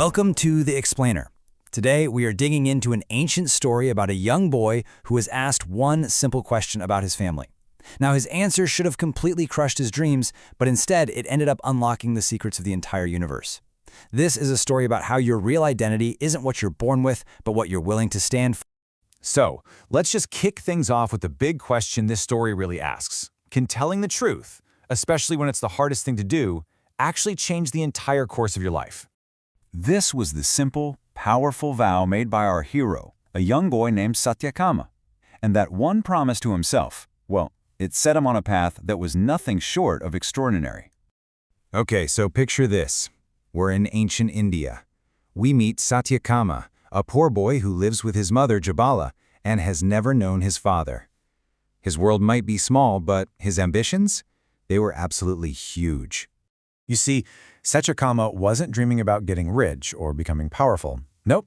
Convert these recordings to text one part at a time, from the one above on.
Welcome to The Explainer. Today, we are digging into an ancient story about a young boy who was asked one simple question about his family. Now, his answer should have completely crushed his dreams, but instead, it ended up unlocking the secrets of the entire universe. This is a story about how your real identity isn't what you're born with, but what you're willing to stand for. So, let's just kick things off with the big question this story really asks. Can telling the truth, especially when it's the hardest thing to do, actually change the entire course of your life? This was the simple, powerful vow made by our hero, a young boy named Satyakama. And that one promise to himself, well, it set him on a path that was nothing short of extraordinary. Okay, so picture this. We're in ancient India. We meet Satyakama, a poor boy who lives with his mother Jabala and has never known his father. His world might be small, but his ambitions? They were absolutely huge. You see, Satyakama wasn't dreaming about getting rich or becoming powerful. Nope.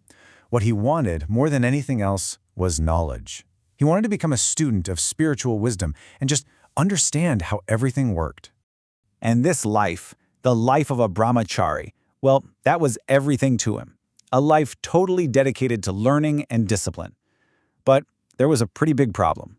What he wanted, more than anything else, was knowledge. He wanted to become a student of spiritual wisdom and just understand how everything worked. And this life, the life of a brahmachari, well, that was everything to him. A life totally dedicated to learning and discipline. But there was a pretty big problem.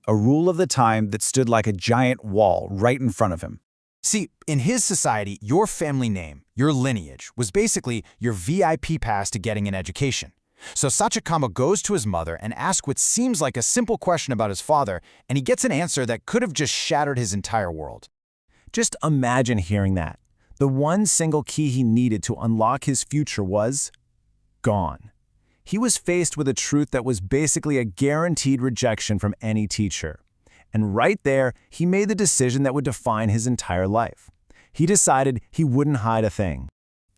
A rule of the time that stood like a giant wall right in front of him. See, in his society, your family name, your lineage, was basically your VIP pass to getting an education. So Satyakama goes to his mother and asks what seems like a simple question about his father, and he gets an answer that could have just shattered his entire world. Just imagine hearing that. The one single key he needed to unlock his future was gone. He was faced with a truth that was basically a guaranteed rejection from any teacher. And right there, he made the decision that would define his entire life. He decided he wouldn't hide a thing.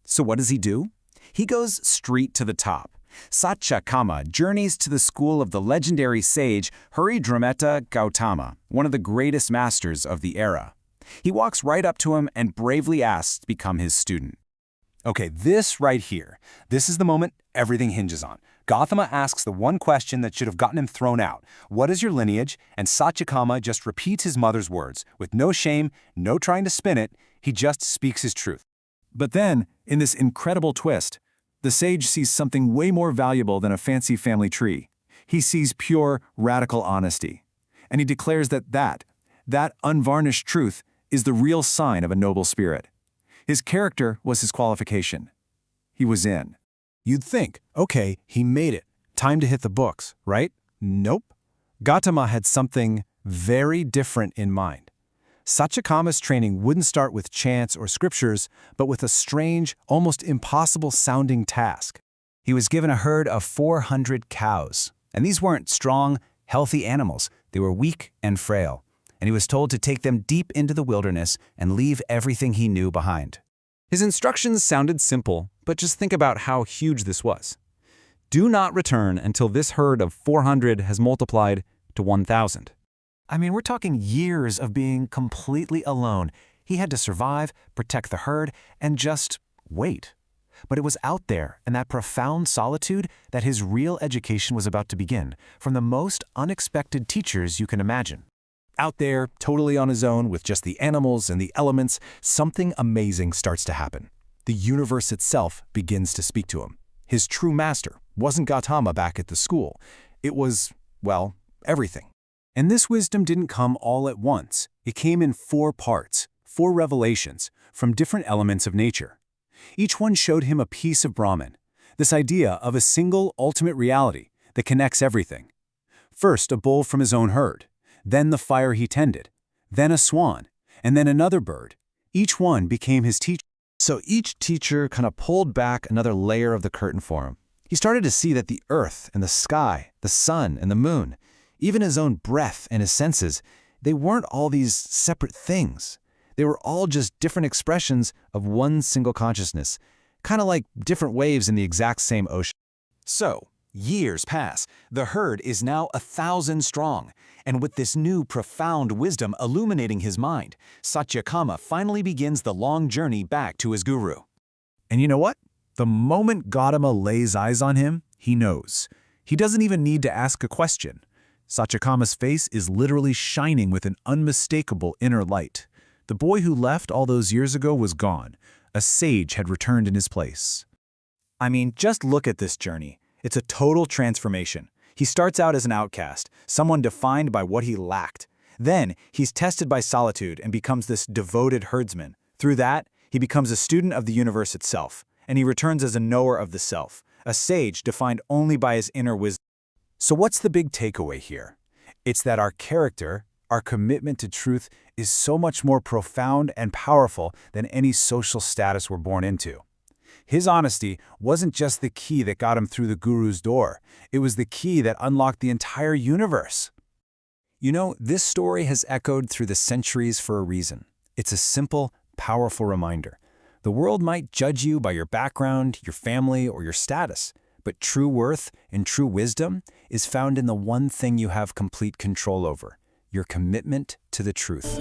So what does he do? He goes straight to the top. Satyakama journeys to the school of the legendary sage Brahmajnana Gautama, one of the greatest masters of the era. He walks right up to him and bravely asks to become his student. Okay, this right here, this is the moment everything hinges on. Gautama asks the one question that should have gotten him thrown out. What is your lineage? And Satyakama just repeats his mother's words. With no shame, no trying to spin it, he just speaks his truth. But then, in this incredible twist, the sage sees something way more valuable than a fancy family tree. He sees pure, radical honesty. And he declares that unvarnished truth is the real sign of a noble spirit. His character was his qualification. He was in. You'd think, okay, he made it. Time to hit the books, right? Nope. Gautama had something very different in mind. Satyakama's training wouldn't start with chants or scriptures, but with a strange, almost impossible-sounding task. He was given a herd of 400 cows, and these weren't strong, healthy animals. They were weak and frail, and he was told to take them deep into the wilderness and leave everything he knew behind. His instructions sounded simple, but just think about how huge this was. Do not return until this herd of 400 has multiplied to 1,000. I mean, we're talking years of being completely alone. He had to survive, protect the herd, and just wait. But it was out there, in that profound solitude, that his real education was about to begin, from the most unexpected teachers you can imagine. Out there, totally on his own, with just the animals and the elements, something amazing starts to happen. The universe itself begins to speak to him. His true master wasn't Gautama back at the school. It was, well, everything. And this wisdom didn't come all at once. It came in 4 parts, 4 revelations, from different elements of nature. Each one showed him a piece of Brahman, this idea of a single ultimate reality that connects everything. First, a bull from his own herd. Then the fire he tended, then a swan, and then another bird. Each one became his teacher. So each teacher kind of pulled back another layer of the curtain for him. He started to see that the earth and the sky, the sun and the moon, even his own breath and his senses, they weren't all these separate things. They were all just different expressions of one single consciousness, kind of like different waves in the exact same ocean. So, years pass. The herd is now 1,000 strong. And with this new, profound wisdom illuminating his mind, Satyakama finally begins the long journey back to his guru. And you know what? The moment Gautama lays eyes on him, he knows. He doesn't even need to ask a question. Satyakama's face is literally shining with an unmistakable inner light. The boy who left all those years ago was gone. A sage had returned in his place. I mean, just look at this journey. It's a total transformation. He starts out as an outcast, someone defined by what he lacked. Then, he's tested by solitude and becomes this devoted herdsman. Through that, he becomes a student of the universe itself, and he returns as a knower of the self, a sage defined only by his inner wisdom. So what's the big takeaway here? It's that our character, our commitment to truth, is so much more profound and powerful than any social status we're born into. His honesty wasn't just the key that got him through the guru's door. It was the key that unlocked the entire universe. You know, this story has echoed through the centuries for a reason. It's a simple, powerful reminder. The world might judge you by your background, your family, or your status, but true worth and true wisdom is found in the one thing you have complete control over: your commitment to the truth.